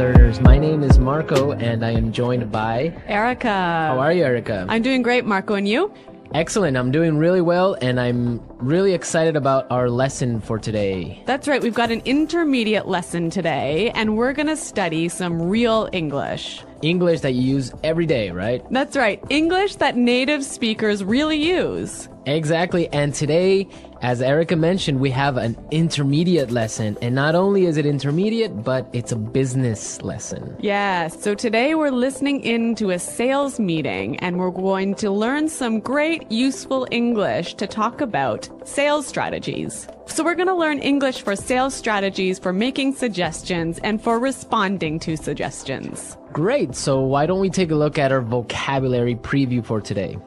learners. My name is Marco and I am joined by Erica. How are you, Erica? I'm doing great, Marco, and you? Excellent. I'm doing really well and I'm really excited about our lesson for today. That's right. We've got an intermediate lesson today and we're going to study some real English. English that you use every day, right? That's right. English that native speakers really use. Exactly. And today, as Erica mentioned, we have an intermediate lesson. And not only is it intermediate, but it's a business lesson. Yes. So today we're listening in to a sales meeting and we're going to learn some great useful English to talk about sales strategies. So we're going to learn English for sales strategies, for making suggestions, and for responding to suggestions. Great. So why don't we take a look at our vocabulary preview for today?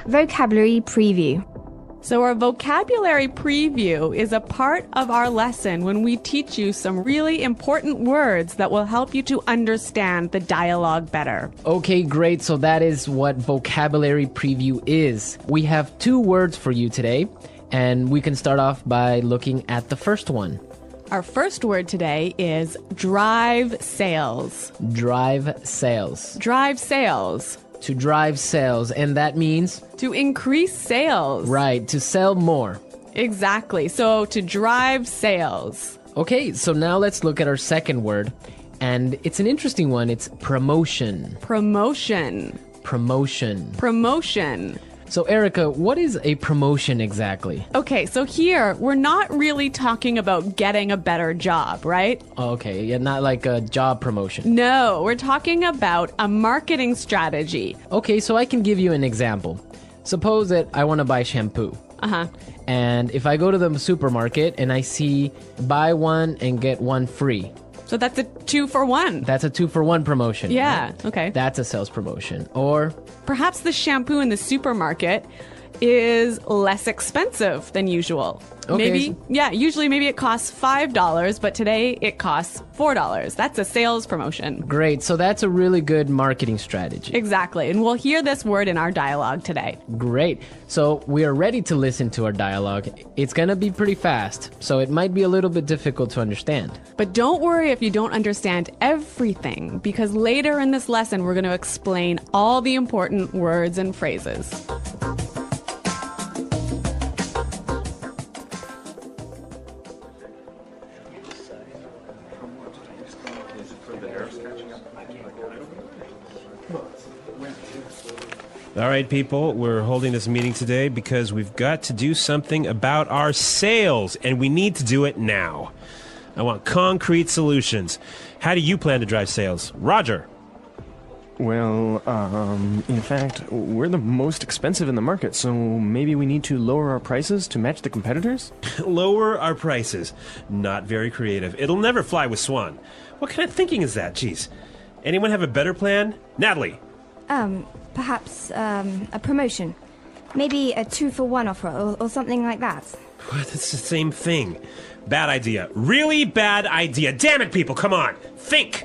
Vocabulary preview. So our vocabulary preview is a part of our lesson when we teach you some really important words that will help you to understand the dialogue better. Okay, great. So that is what vocabulary preview is. We have 2 words for you today, and we can start off by looking at the first one. Our first word today is drive sales. Drive sales. Drive sales. To drive sales, and that means? To increase sales. Right, to sell more. Exactly. So to drive sales. Okay, so now let's look at our second word, and it's an interesting one. It's promotion. Promotion. Promotion. Promotion. So Erica, what is a promotion exactly? Okay, so here we're not really talking about getting a better job, right? Okay, yeah, not like a job promotion. No, we're talking about a marketing strategy. Okay, so I can give you an example. Suppose that I want to buy shampoo. Uh-huh. And if I go to the supermarket and I see buy one and get one free. So that's a 2-for-1. That's a 2-for-1 promotion. Yeah, right? okay. That's a sales promotion. Or perhaps the shampoo in the supermarket is less expensive than usual. Okay. Usually maybe it costs $5, but today it costs $4. That's a sales promotion. Great. So that's a really good marketing strategy. Exactly. And we'll hear this word in our dialogue today. Great. So we are ready to listen to our dialogue. It's going to be pretty fast, so it might be a little bit difficult to understand. But don't worry if you don't understand everything, because later in this lesson, we're going to explain all the important words and phrases. All right, people, we're holding this meeting today because we've got to do something about our sales, and we need to do it now. I want concrete solutions. How do you plan to drive sales? Roger. Well, in fact, we're the most expensive in the market, so maybe we need to lower our prices to match the competitors? Lower our prices. Not very creative. It'll never fly with Swan. What kind of thinking is that? Jeez. Anyone have a better plan? Natalie. Perhaps a promotion. Maybe a 2-for-1 offer or something like that. What? That's the same thing. Bad idea. Really bad idea. Damn it, people, come on. Think.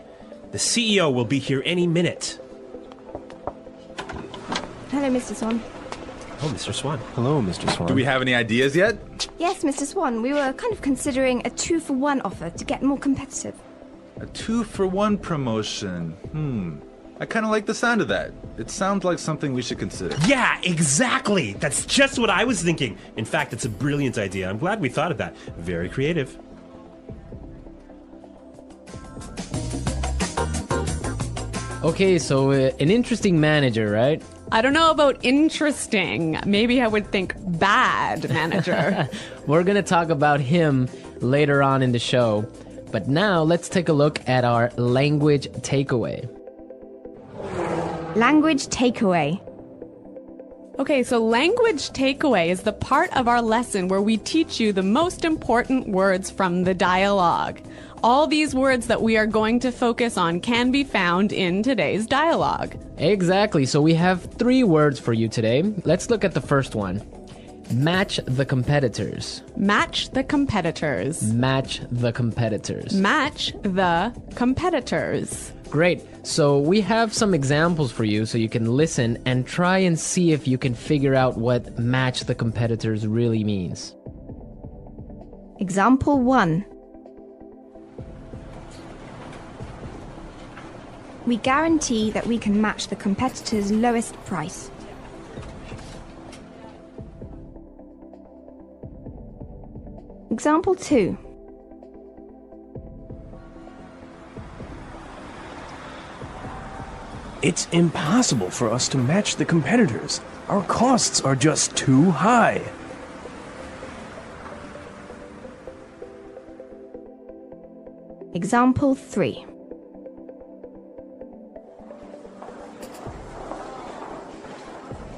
The CEO will be here any minute. Hello, Mr. Swan. Oh, Mr. Swan. Hello, Mr. Swan. Do we have any ideas yet? Yes, Mr. Swan. We were kind of considering a 2-for-1 offer to get more competitive. A 2-for-1 promotion. I kind of like the sound of that. It sounds like something we should consider. Yeah, exactly. That's just what I was thinking. In fact, it's a brilliant idea. I'm glad we thought of that. Very creative. Okay, so an interesting manager, right? I don't know about interesting. Maybe I would think bad manager. We're going to talk about him later on in the show. But now let's take a look at our language takeaway. Language takeaway. Okay, so language takeaway is the part of our lesson where we teach you the most important words from the dialogue. All these words that we are going to focus on can be found in today's dialogue. Exactly. So we have 3 words for you today. Let's look at the first one. Match the competitors. Match the competitors. Match the competitors. Match the competitors. Great. So we have some examples for you so you can listen and try and see if you can figure out what match the competitors really means. Example 1. We guarantee that we can match the competitor's lowest price. Example 2. It's impossible for us to match the competitors. Our costs are just too high. Example 3.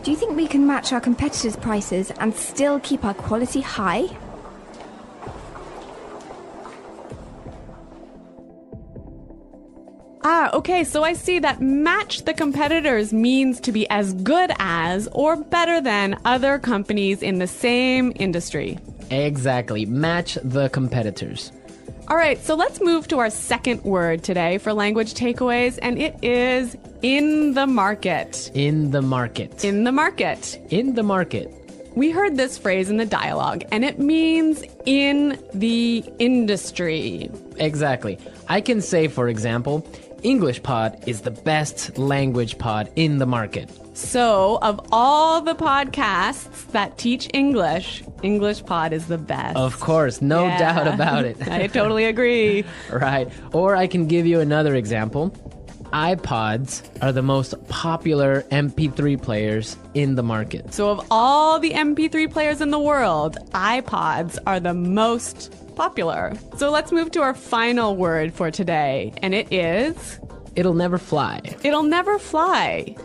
Do you think we can match our competitors' prices and still keep our quality high? Okay, so I see that match the competitors means to be as good as or better than other companies in the same industry. Exactly. Match the competitors. All right, so let's move to our second word today for language takeaways, and it is in the market. In the market. In the market. In the market. We heard this phrase in the dialogue, and it means in the industry. Exactly. I can say, for example, English Pod is the best language pod in the market. So, of all the podcasts that teach English, English Pod is the best. Of course, no doubt about it. I totally agree. Right. Or I can give you another example. iPods are the most popular MP3 players in the market. So, of all the MP3 players in the world, iPods are the most popular. So, let's move to our final word for today, and it is... It'll never fly. It'll never fly.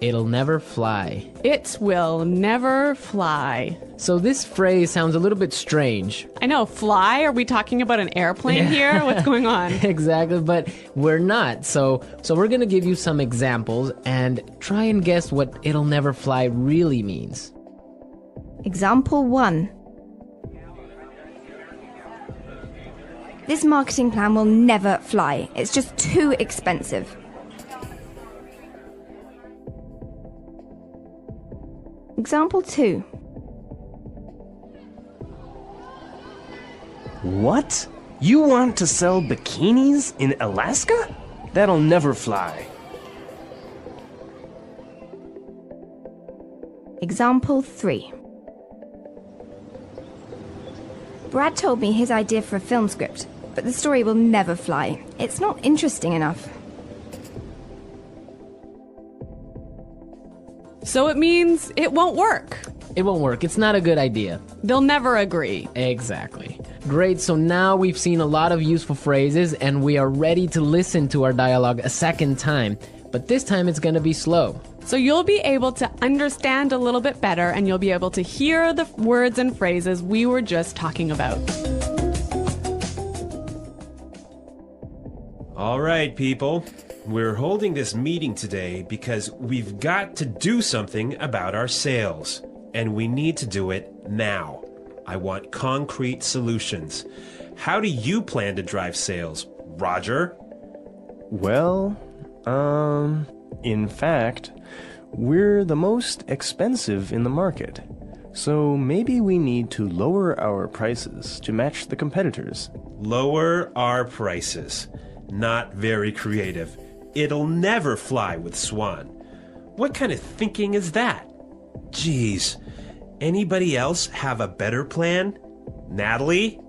It'll never fly. It will never fly. So this phrase sounds a little bit strange. I know, fly? Are we talking about an airplane here? What's going on? Exactly, but we're not. So we're going to give you some examples and try and guess what it'll never fly really means. Example 1. This marketing plan will never fly. It's just too expensive. Example 2. What? You want to sell bikinis in Alaska? That'll never fly. Example 3. Brad told me his idea for a film script, but the story will never fly. It's not interesting enough. So it means it won't work. It won't work. It's not a good idea. They'll never agree. Exactly. Great, so now we've seen a lot of useful phrases and we are ready to listen to our dialogue a second time. But this time it's going to be slow. So you'll be able to understand a little bit better and you'll be able to hear the words and phrases we were just talking about. All right, people. We're holding this meeting today because we've got to do something about our sales. And we need to do it now. I want concrete solutions. How do you plan to drive sales, Roger? Well, in fact, we're the most expensive in the market. So maybe we need to lower our prices to match the competitors. Lower our prices. Not very creative. It'll never fly with Swan. What kind of thinking is that? Geez. Anybody else have a better plan? Natalie?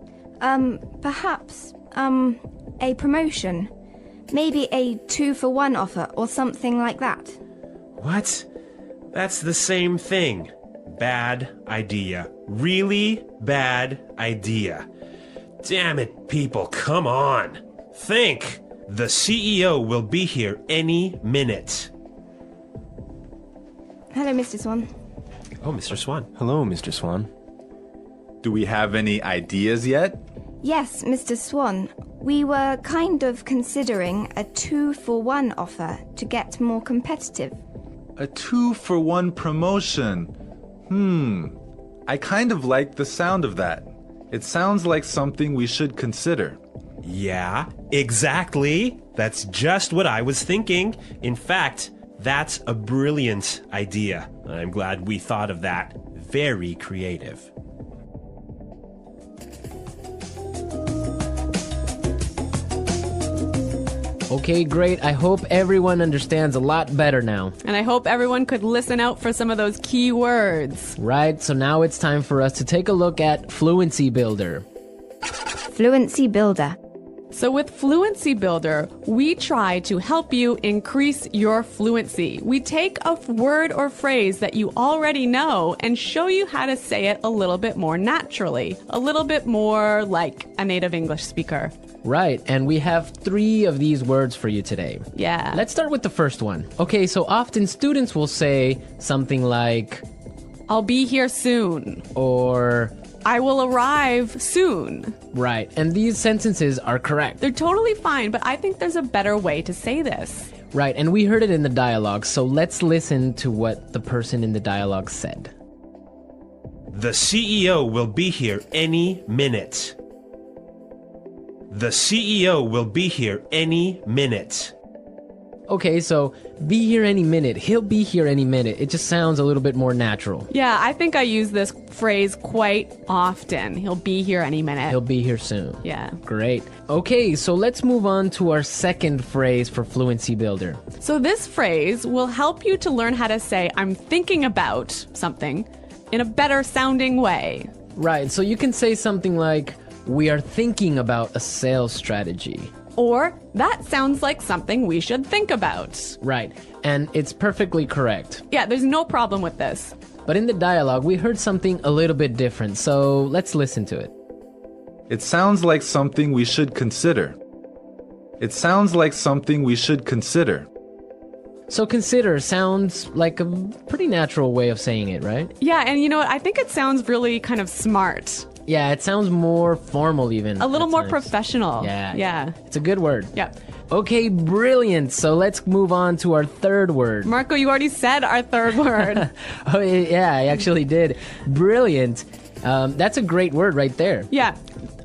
Perhaps, a promotion. Maybe a 2-for-1 offer or something like that. What? That's the same thing. Bad idea. Really bad idea. Damn it, people, come on. Think. The CEO will be here any minute. Hello, Mr. Swan. Oh, Mr. Swan. Hello, Mr. Swan. Do we have any ideas yet? Yes, Mr. Swan. We were kind of considering a 2-for-1 offer to get more competitive. A 2-for-1 promotion. I kind of like the sound of that. It sounds like something we should consider. Yeah, exactly. That's just what I was thinking. In fact, that's a brilliant idea. I'm glad we thought of that. Very creative. Okay, great. I hope everyone understands a lot better now. And I hope everyone could listen out for some of those key words. Right, so now it's time for us to take a look at Fluency Builder. Fluency Builder. So with Fluency Builder, we try to help you increase your fluency. We take a word or phrase that you already know and show you how to say it a little bit more naturally, a little bit more like a native English speaker. Right, and we have 3 of these words for you today. Yeah. Let's start with the first one. Okay, so often students will say something like, I'll be here soon. or, I will arrive soon. right, and these sentences are correct. They're totally fine, but I think there's a better way to say this. Right, and we heard it in the dialogue, so let's listen to what the person in the dialogue said. The CEO will be here any minute. The CEO will be here any minute. Okay, so be here any minute. He'll be here any minute. It just sounds a little bit more natural. Yeah, I think I use this phrase quite often. He'll be here any minute. He'll be here soon. Yeah. Great. Okay, so let's move on to our second phrase for Fluency Builder. So this phrase will help you to learn how to say I'm thinking about something in a better sounding way. Right, so you can say something like, we are thinking about a sales strategy. Or that sounds like something we should think about. Right, and it's perfectly correct. Yeah, there's no problem with this. But in the dialogue, we heard something a little bit different, so let's listen to it. It sounds like something we should consider. It sounds like something we should consider. So consider sounds like a pretty natural way of saying it, right? Yeah, and you know what? I think it sounds really kind of smart. Yeah, it sounds more formal even. A little at more times. professional. Yeah. It's a good word. Yeah. Okay, brilliant. So let's move on to our third word. Marco, you already said our third word. Oh, yeah, I actually did. Brilliant. That's a great word right there. Yeah.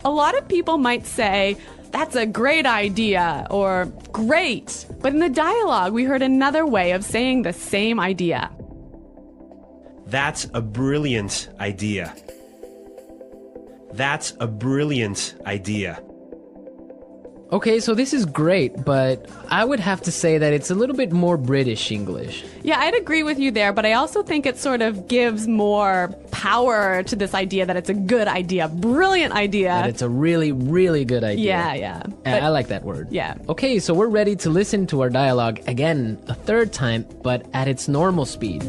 A lot of people might say, that's a great idea, or great. But in the dialogue, we heard another way of saying the same idea. That's a brilliant idea. That's a brilliant idea. Okay, so this is great, but I would have to say that it's a little bit more British English. Yeah, I'd agree with you there, but I also think it sort of gives more power to this idea that it's a good idea, brilliant idea. That it's a really, really good idea. Yeah. I like that word. Yeah. Okay, so we're ready to listen to our dialogue again a third time, but at its normal speed.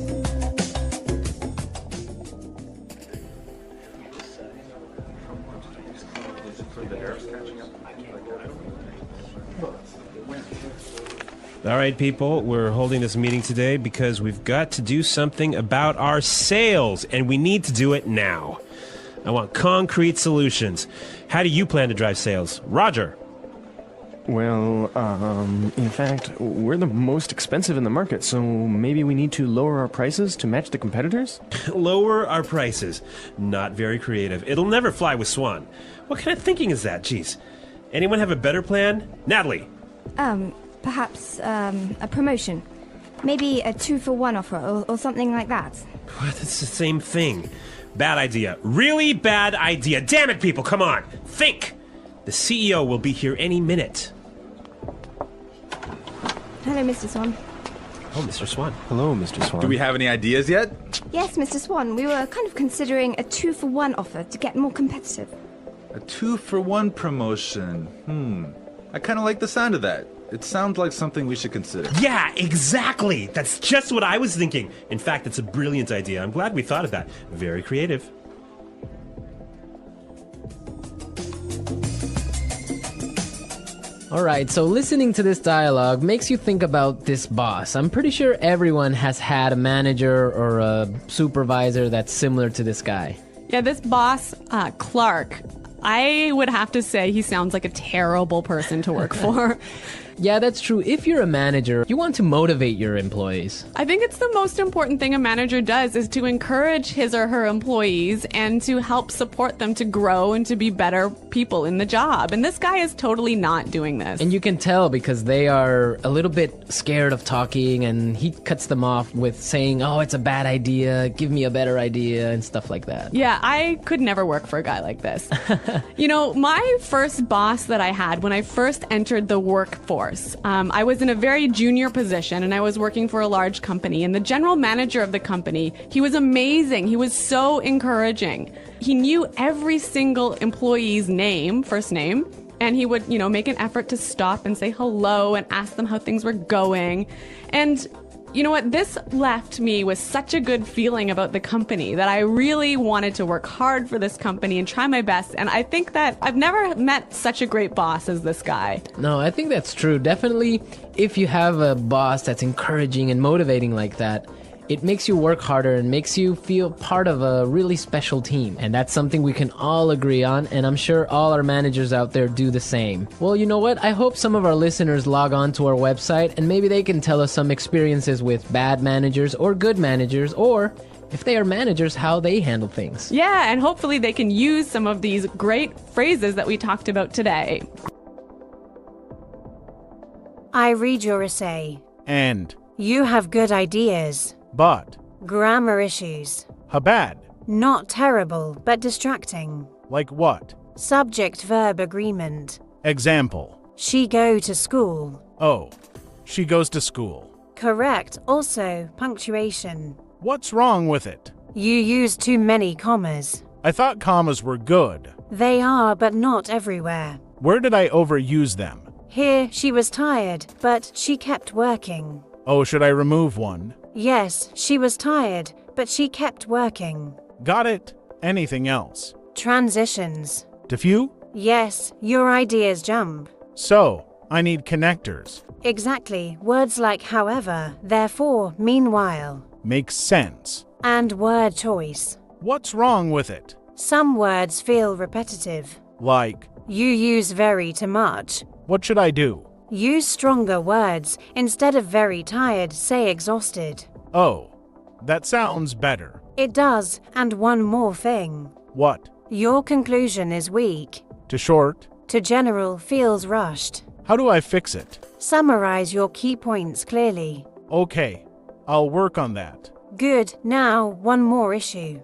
All right, people, we're holding this meeting today because we've got to do something about our sales, and we need to do it now. I want concrete solutions. How do you plan to drive sales? Roger. Well, in fact, we're the most expensive in the market, so maybe we need to lower our prices to match the competitors? Lower our prices. Not very creative. It'll never fly with Swan. What kind of thinking is that? Jeez. Anyone have a better plan? Natalie. Perhaps a promotion. Maybe a 2-for-1 offer or something like that. What? It's the same thing. Bad idea. Really bad idea. Damn it, people, come on. Think. The CEO will be here any minute. Hello, Mr. Swan. Oh, Mr. Swan. Hello, Mr. Swan. Do we have any ideas yet? Yes, Mr. Swan, we were kind of considering a 2-for-1 offer to get more competitive. A 2-for-1 promotion. I kind of like the sound of that. It sounds like something we should consider. Yeah, exactly. That's just what I was thinking. In fact, it's a brilliant idea. I'm glad we thought of that. Very creative. All right, so listening to this dialogue makes you think about this boss. I'm pretty sure everyone has had a manager or a supervisor that's similar to this guy. Yeah, this boss, Clark, I would have to say he sounds like a terrible person to work for. Yeah, that's true. If you're a manager, you want to motivate your employees. I think it's the most important thing a manager does is to encourage his or her employees and to help support them to grow and to be better people in the job. And this guy is totally not doing this. And you can tell because they are a little bit scared of talking, and he cuts them off with saying, oh, it's a bad idea, give me a better idea, and stuff like that. Yeah, I could never work for a guy like this. You know, my first boss that I had when I first entered the workforce, workforce. I was in a very junior position and I was working for a large company, and the general manager of the company, he was amazing. He was so encouraging. He knew every single employee's name, first name, and he would, make an effort to stop and say hello and ask them how things were going. And you know what? This left me with such a good feeling about the company that I really wanted to work hard for this company and try my best. And I think that I've never met such a great boss as this guy. No, I think that's true. Definitely, if you have a boss that's encouraging and motivating like that, it makes you work harder and makes you feel part of a really special team. And that's something we can all agree on, and I'm sure all our managers out there do the same. Well, you know what? I hope some of our listeners log on to our website and maybe they can tell us some experiences with bad managers or good managers, or if they are managers, how they handle things. Yeah, and hopefully they can use some of these great phrases that we talked about today. I read your essay. And. You have good ideas. But. Grammar issues. How bad? Not terrible, but distracting. Like what? Subject-verb agreement. Example. She go to school. Oh, she goes to school. Correct. Also, punctuation. What's wrong with it? You use too many commas. I thought commas were good. They are, but not everywhere. Where did I overuse them? Here, she was tired, but she kept working. Oh, should I remove one? Yes, she was tired, but she kept working. Got it. Anything else? Transitions. To few? Yes, your ideas jump. So, I need connectors. Exactly. Words like however, therefore, meanwhile. Makes sense. And word choice. What's wrong with it? Some words feel repetitive. Like? You use very too much. What should I do? Use stronger words. Instead of very tired, say exhausted. Oh, that sounds better. It does. And one more thing. What? Your conclusion is weak. To short? To general feels rushed. How do I fix it? Summarize your key points clearly. Okay, I'll work on that. Good. Now, one more issue.